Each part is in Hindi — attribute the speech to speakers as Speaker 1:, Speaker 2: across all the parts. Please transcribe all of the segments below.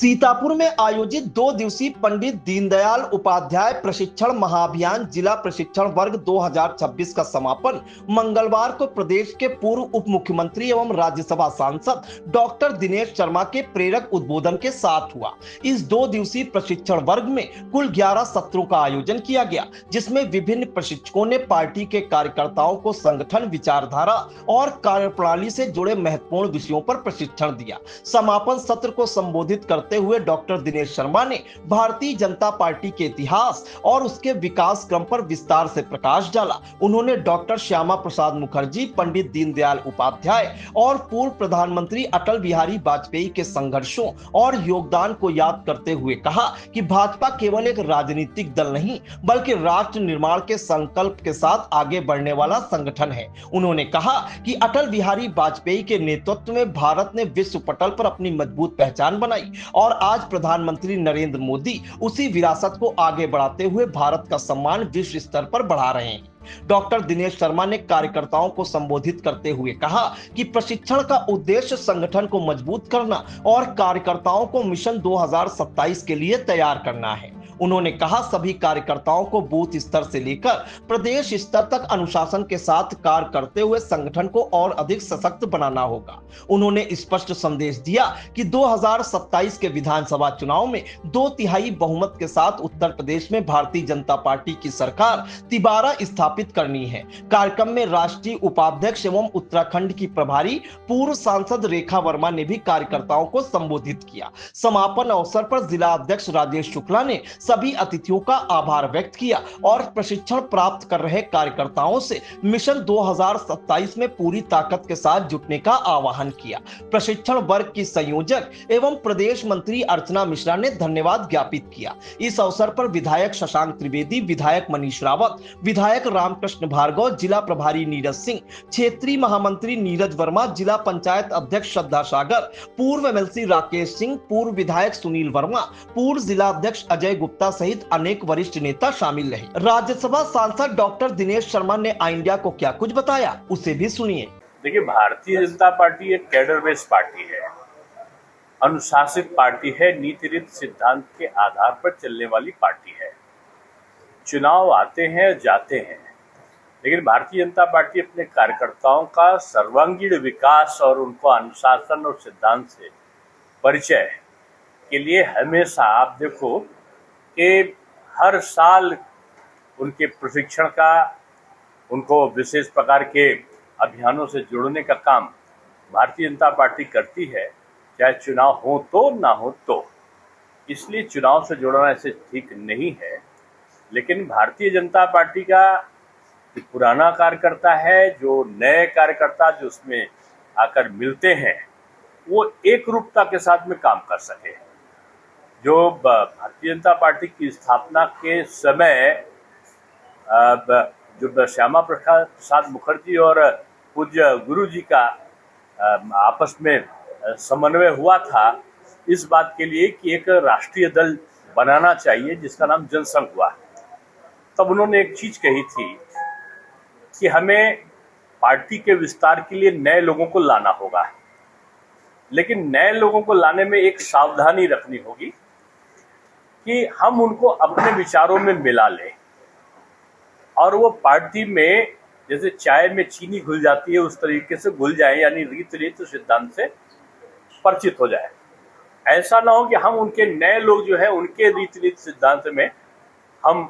Speaker 1: सीतापुर में आयोजित 2 दिवसीय पंडित दीनदयाल उपाध्याय प्रशिक्षण महाअभियान जिला प्रशिक्षण वर्ग 2026 का समापन मंगलवार को प्रदेश के पूर्व उप मुख्यमंत्री एवं राज्यसभा सांसद डॉक्टर दिनेश शर्मा के प्रेरक उद्बोधन के साथ हुआ। इस 2 दिवसीय प्रशिक्षण वर्ग में कुल 11 सत्रों का आयोजन किया गया, जिसमें विभिन्न प्रशिक्षकों ने पार्टी के कार्यकर्ताओं को संगठन, विचारधारा और कार्यप्रणाली से जुड़े महत्वपूर्ण विषयों पर प्रशिक्षण दिया। समापन सत्र को संबोधित करते हुए डॉक्टर दिनेश शर्मा ने भारतीय जनता पार्टी के इतिहास और उसके विकास क्रम पर विस्तार से प्रकाश डाला। उन्होंने डॉक्टर श्यामा प्रसाद मुखर्जी, पंडित दीनदयाल उपाध्याय और पूर्व प्रधानमंत्री अटल बिहारी वाजपेयी के संघर्षों और योगदान को याद करते हुए कहा कि भाजपा केवल एक राजनीतिक दल नहीं, बल्कि राष्ट्र निर्माण के संकल्प के साथ आगे बढ़ने वाला संगठन है। उन्होंने कहा कि अटल बिहारी वाजपेयी के नेतृत्व में भारत ने विश्व पटल पर अपनी मजबूत पहचान बनाई और आज प्रधानमंत्री नरेंद्र मोदी उसी विरासत को आगे बढ़ाते हुए भारत का सम्मान विश्व स्तर पर बढ़ा रहे हैं। डॉक्टर दिनेश शर्मा ने कार्यकर्ताओं को संबोधित करते हुए कहा कि प्रशिक्षण का उद्देश्य संगठन को मजबूत करना और कार्यकर्ताओं को मिशन 2027 के लिए तैयार करना है। उन्होंने कहा सभी कार्यकर्ताओं को बूथ स्तर से लेकर प्रदेश स्तर तक अनुशासन के साथ कार्य करते हुए संगठन को और अधिक सशक्त बनाना होगा। उन्होंने स्पष्ट संदेश दिया कि 2027 के विधानसभा चुनाव में 2/3 बहुमत के साथ उत्तर प्रदेश में भारतीय जनता पार्टी की सरकार तिबारा स्थापित करनी है। कार्यक्रम में राष्ट्रीय उपाध्यक्ष एवं उत्तराखंड की प्रभारी पूर्व सांसद रेखा वर्मा ने भी कार्यकर्ताओं को संबोधित किया। समापन अवसर पर जिला अध्यक्ष राजेश शुक्ला ने सभी अतिथियों का आभार व्यक्त किया और प्रशिक्षण प्राप्त कर रहे कार्यकर्ताओं से मिशन 2027 में पूरी ताकत के साथ जुटने का आह्वान किया। प्रशिक्षण वर्ग की संयोजक एवं प्रदेश मंत्री अर्चना मिश्रा ने धन्यवाद ज्ञापित किया। इस अवसर पर विधायक शशांक त्रिवेदी, विधायक मनीष रावत, विधायक रामकृष्ण भार्गव, जिला प्रभारी नीरज सिंह, क्षेत्रीय महामंत्री नीरज वर्मा, जिला पंचायत अध्यक्ष श्रद्धा सागर, पूर्व एमएलसी राकेश सिंह, पूर्व विधायक सुनील वर्मा, पूर्व जिला अध्यक्ष अजय गुप्ता सहित अनेक वरिष्ठ नेता शामिल रहे। राज्यसभा सांसद डॉक्टर दिनेश शर्मा ने आई इंडिया को क्या कुछ बताया, उसे भी सुनिए।
Speaker 2: देखिए, भारतीय जनता पार्टी एक कैडर बेस्ड पार्टी है, अनुशासित पार्टी है, नीति रीति सिद्धांत के आधार पर चलने वाली पार्टी है। चुनाव आते हैं जाते हैं, लेकिन भारतीय जनता पार्टी अपने कार्यकर्ताओं का सर्वांगीण विकास और उनको अनुशासन और सिद्धांत से परिचय के लिए हमेशा आप देखो कि हर साल उनके प्रशिक्षण का, उनको विशेष प्रकार के अभियानों से जोड़ने का काम भारतीय जनता पार्टी करती है, चाहे चुनाव हो तो ना हो तो। इसलिए चुनाव से जोड़ना ऐसे ठीक नहीं है, लेकिन भारतीय जनता पार्टी का जो पुराना कार्यकर्ता है, जो नए कार्यकर्ता जो उसमें आकर मिलते हैं, वो एक रूपता के साथ में काम कर सके। जो भारतीय जनता पार्टी की स्थापना के समय जो श्यामा प्रसाद मुखर्जी और पूज्य गुरु जी का आपस में समन्वय हुआ था इस बात के लिए कि एक राष्ट्रीय दल बनाना चाहिए जिसका नाम जनसंघ हुआ। तब उन्होंने एक चीज कही थी कि हमें पार्टी के विस्तार के लिए नए लोगों को लाना होगा, लेकिन नए लोगों को लाने में एक सावधानी रखनी होगी कि हम उनको अपने विचारों में मिला लें और वो पार्टी में जैसे चाय में चीनी घुल जाती है उस तरीके से घुल जाए, यानी रीति सिद्धांत से परिचित हो जाए। ऐसा ना हो कि हम उनके नए लोग जो है उनके रीति सिद्धांत में हम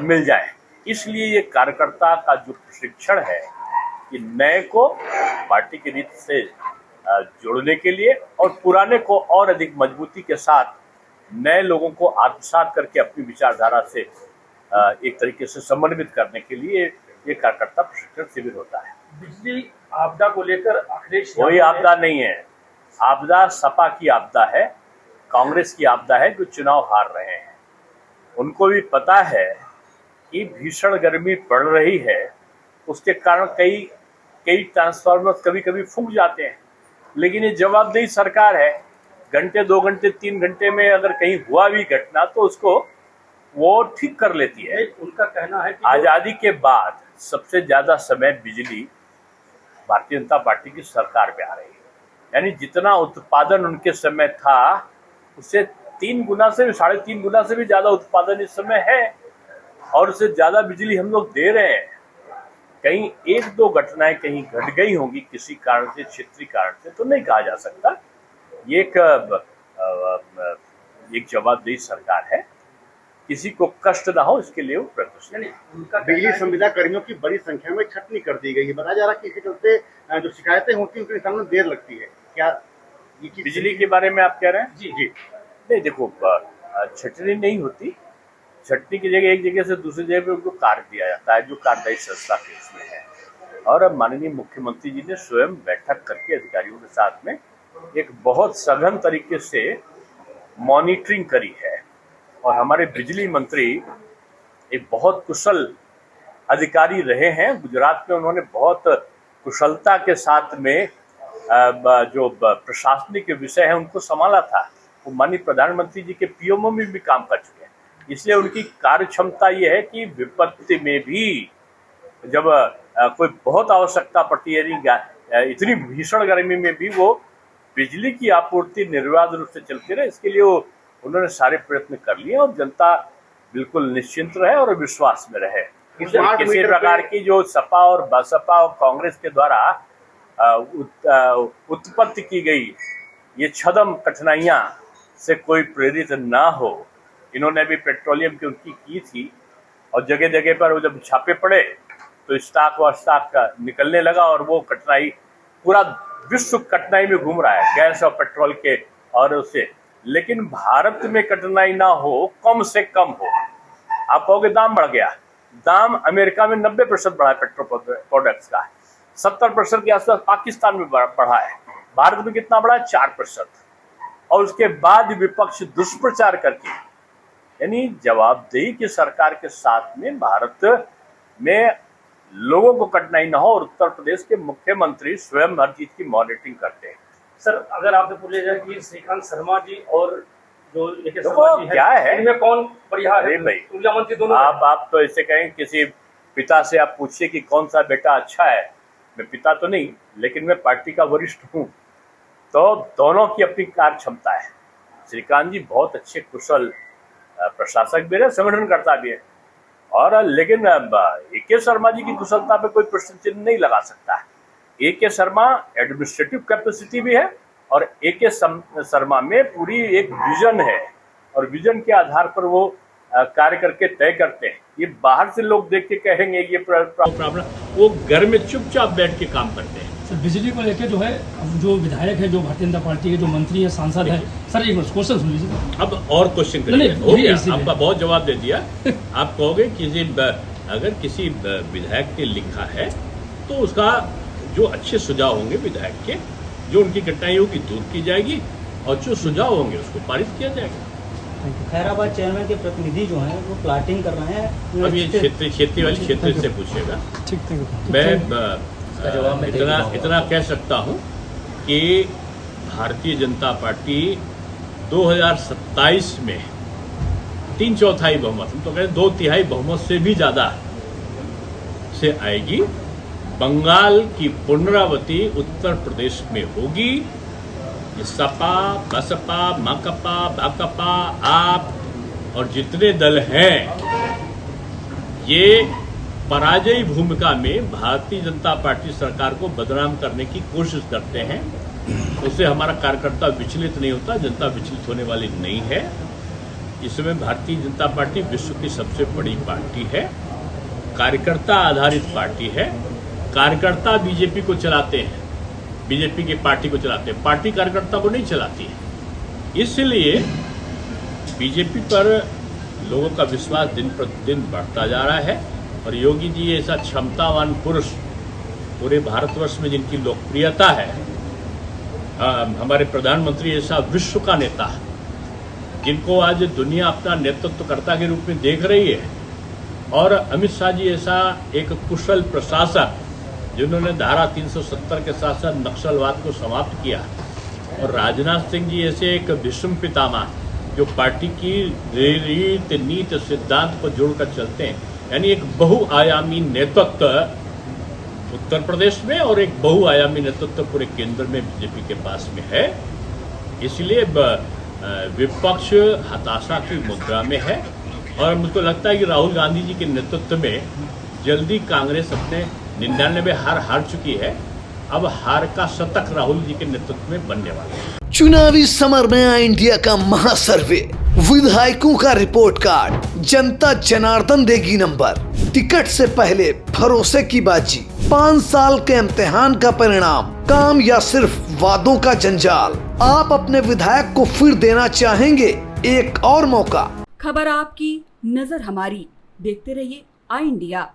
Speaker 2: मिल जाएं। इसलिए ये कार्यकर्ता का जो प्रशिक्षण है कि नए को पार्टी की रीति से जोड़ने के लिए और पुराने को और अधिक मजबूती के साथ नए लोगों को आत्मसात करके अपनी विचारधारा से एक तरीके से समन्वित करने के लिए ये कार्यकर्ता प्रशिक्षण शिविर होता है।
Speaker 3: बिजली आपदा को लेकर अखिलेश
Speaker 2: कोई आपदा नहीं है, आपदा सपा की आपदा है, कांग्रेस की आपदा है जो चुनाव हार रहे हैं। उनको भी पता है कि भीषण गर्मी पड़ रही है, उसके कारण कई ट्रांसफार्मर कभी कभी फूंक जाते हैं, लेकिन ये जवाबदेही सरकार है। घंटे 2 घंटे 3 घंटे में अगर कहीं हुआ भी घटना तो उसको वो ठीक कर लेती है।
Speaker 3: उनका कहना है कि
Speaker 2: आजादी के बाद सबसे ज्यादा समय बिजली भारतीय जनता पार्टी की सरकार पे आ रही है, यानी जितना उत्पादन उनके समय था उससे 3 गुना से 3.5 गुना से भी ज्यादा उत्पादन इस समय है और उससे ज्यादा बिजली हम लोग दे रहे हैं। कहीं 1-2 घटनाएं कहीं घट गई होंगी किसी कारण से, क्षेत्रीय कारण से, तो नहीं कहा जा सकता। ये एक जवाबदेही सरकार है, किसी को कष्ट ना हो इसके लिए वो प्रयत्नशील है।
Speaker 3: उनका
Speaker 4: बिजली संविदा कर्मियों की बड़ी संख्या में छटनी कर दी गई है। बताया जा रहा है कि इसके चलते जो शिकायतें होती हैं उनके निपटान में देर लगती है। क्या ये चीज
Speaker 2: बिजली के बारे में आप कह रहे हैं?
Speaker 3: जी
Speaker 4: जी
Speaker 2: नहीं, देखो, छटनी नहीं होती। छटनी की जगह एक जगह से दूसरी जगह पे उनको कार्य दिया जाता है, जो कार्यदायी संस्था के इसमें है। और अब माननीय मुख्यमंत्री जी ने स्वयं बैठक करके अधिकारियों के साथ में एक बहुत सघन तरीके से मॉनिटरिंग करी है। और हमारे बिजली मंत्री एक बहुत कुशल अधिकारी रहे हैं। गुजरात में उन्होंने बहुत कुशलता के साथ में जो प्रशासनिक विषय है उनको संभाला था। वो माननीय प्रधानमंत्री जी के पीएमओ में भी काम कर चुके हैं, इसलिए उनकी कार्य क्षमता ये है कि विपत्ति में भी जब कोई बहुत आवश्यकता पड़ती है, इतनी भीषण गर्मी में भी वो बिजली की आपूर्ति निर्विवाद रूप से चलती रहे, इसके लिए उन्होंने सारे प्रयत्न कर लिए और जनता बिल्कुल निश्चिंत रहे और विश्वास में रहे। किसी प्रकार की जो सपा और बसपा और कांग्रेस के द्वारा उत्पत्ति की गई ये छदम कठिनाइयां से कोई प्रेरित ना हो। इन्होंने भी पेट्रोलियम की उनकी की थी और जगह जगह पर वो जब छापे पड़े तो स्टॉक व स्टॉक का निकलने लगा और वो कठिनाई पूरा विश्व कठिनाई में घूम रहा है, गैस और पेट्रोल के और उससे। लेकिन भारत में कठिनाई ना हो, कम से कम हो। आप कहोगे दाम बढ़ गया, दाम अमेरिका में 90% बढ़ा है पेट्रोल प्रोडक्ट्स का, 70% के आसपास पाकिस्तान में बढ़ा है, भारत में कितना बढ़ा है? 4%। और उसके बाद विपक्ष दुष्प्रचार करके, यानी जवाबदेही की सरकार के साथ में भारत में लोगों को कठिनाई ना हो और उत्तर प्रदेश के मुख्यमंत्री स्वयं हर चीज की मॉनिटरिंग करते हैं।
Speaker 3: सर, अगर आपने पूछा जाए कि श्रीकांत शर्मा जी और जो लेके
Speaker 2: देखो
Speaker 3: शर्मा जी
Speaker 2: क्या है,
Speaker 3: इनमें कौन बढ़िया है?
Speaker 2: भाई
Speaker 3: ऊर्जा मंत्री दोनों
Speaker 2: आप तो ऐसे कहें, किसी पिता से आप पूछिए कि कौन सा बेटा अच्छा है। मैं पिता तो नहीं, लेकिन मैं पार्टी का वरिष्ठ हूँ, तो दोनों की अपनी कार्य क्षमता है। श्रीकांत जी बहुत अच्छे कुशल प्रशासक भी है, संगठनकर्ता भी है, और लेकिन ए.के. शर्मा जी की कुशलता पे कोई प्रश्न चिन्ह नहीं लगा सकता है। ए.के. शर्मा एडमिनिस्ट्रेटिव कैपेसिटी भी है और ए.के. शर्मा में पूरी एक विजन है और विजन के आधार पर वो कार्य करके तय करते हैं। ये बाहर से लोग देख के कहेंगे ये प्रॉब्लम, वो घर में चुपचाप बैठ के काम करते हैं।
Speaker 5: सर, बिजली को लेकर जो है, जो विधायक है, जो भारतीय जनता पार्टी के जो मंत्री है, सांसद है, सर एक मिनट क्वेश्चन सुन लीजिए।
Speaker 2: अब और क्वेश्चन करिए, हो गया आपका बहुत जवाब दे दिया। आप कहोगे कि अगर किसी विधायक ने लिखा है तो उसका जो अच्छे सुझाव होंगे विधायक के, जो उनकी कठिनाइयों की दूर की जाएगी और जो सुझाव होंगे उसको पारित किया जाएगा।
Speaker 6: खैराबाद चेयरमैन के प्रतिनिधि जो हैं वो प्लाटिंग कर रहे हैं।
Speaker 2: अब ये क्षेत्रीय वाली क्षेत्र से पूछिएगा। मैं इतना कह सकता हूं कि भारतीय जनता पार्टी 2027 में 3/4 बहुमत, हम तो कहें 2/3 बहुमत से भी ज्यादा से आएगी। बंगाल की पुनरावृत्ति उत्तर प्रदेश में होगी। सपा, बसपा, माकपा, भाकपा, आप और जितने दल हैं, ये पराजयी भूमिका में भारतीय जनता पार्टी सरकार को बदनाम करने की कोशिश करते हैं। उससे हमारा कार्यकर्ता विचलित नहीं होता, जनता विचलित होने वाली नहीं है। इस समय भारतीय जनता पार्टी विश्व की सबसे बड़ी पार्टी है, कार्यकर्ता आधारित पार्टी है। कार्यकर्ता बीजेपी को चलाते हैं, बीजेपी की पार्टी को चलाते हैं, पार्टी कार्यकर्ता को नहीं चलाती है। इसलिए बीजेपी पर लोगों का विश्वास दिन प्रतिदिन बढ़ता जा रहा है और योगी जी ऐसा क्षमतावान पुरुष पूरे भारतवर्ष में जिनकी लोकप्रियता है, हमारे प्रधानमंत्री ऐसा विश्व का नेता जिनको आज दुनिया अपना नेतृत्वकर्ता के रूप में देख रही है, और अमित शाह जी ऐसा एक कुशल प्रशासक जिन्होंने धारा 370 के साथ साथ नक्सलवाद को समाप्त किया, और राजनाथ सिंह जी ऐसे एक भीष्म पितामह जो पार्टी की रीत नीति सिद्धांत को जोड़कर चलते हैं। यानी एक बहुआयामी नेतृत्व उत्तर प्रदेश में और एक बहुआयामी नेतृत्व पूरे केंद्र में बीजेपी के पास में है। इसलिए विपक्ष हताशा की मुद्रा में है और मुझको लगता है कि राहुल गांधी जी के नेतृत्व में जल्दी कांग्रेस अपने 99 हार चुकी है। अब हार का शतक राहुल जी के नेतृत्व में बनने वाला है।
Speaker 7: चुनावी समर में आई इंडिया का महासर्वे, विधायकों का रिपोर्ट कार्ड, जनता जनार्दन देगी नंबर, टिकट से पहले भरोसे की बाजी, 5 साल के इम्तिहान का परिणाम, काम या सिर्फ वादों का जंजाल। आप अपने विधायक को फिर देना चाहेंगे एक और मौका?
Speaker 8: खबर आपकी, नजर हमारी। देखते रहिए आई इंडिया।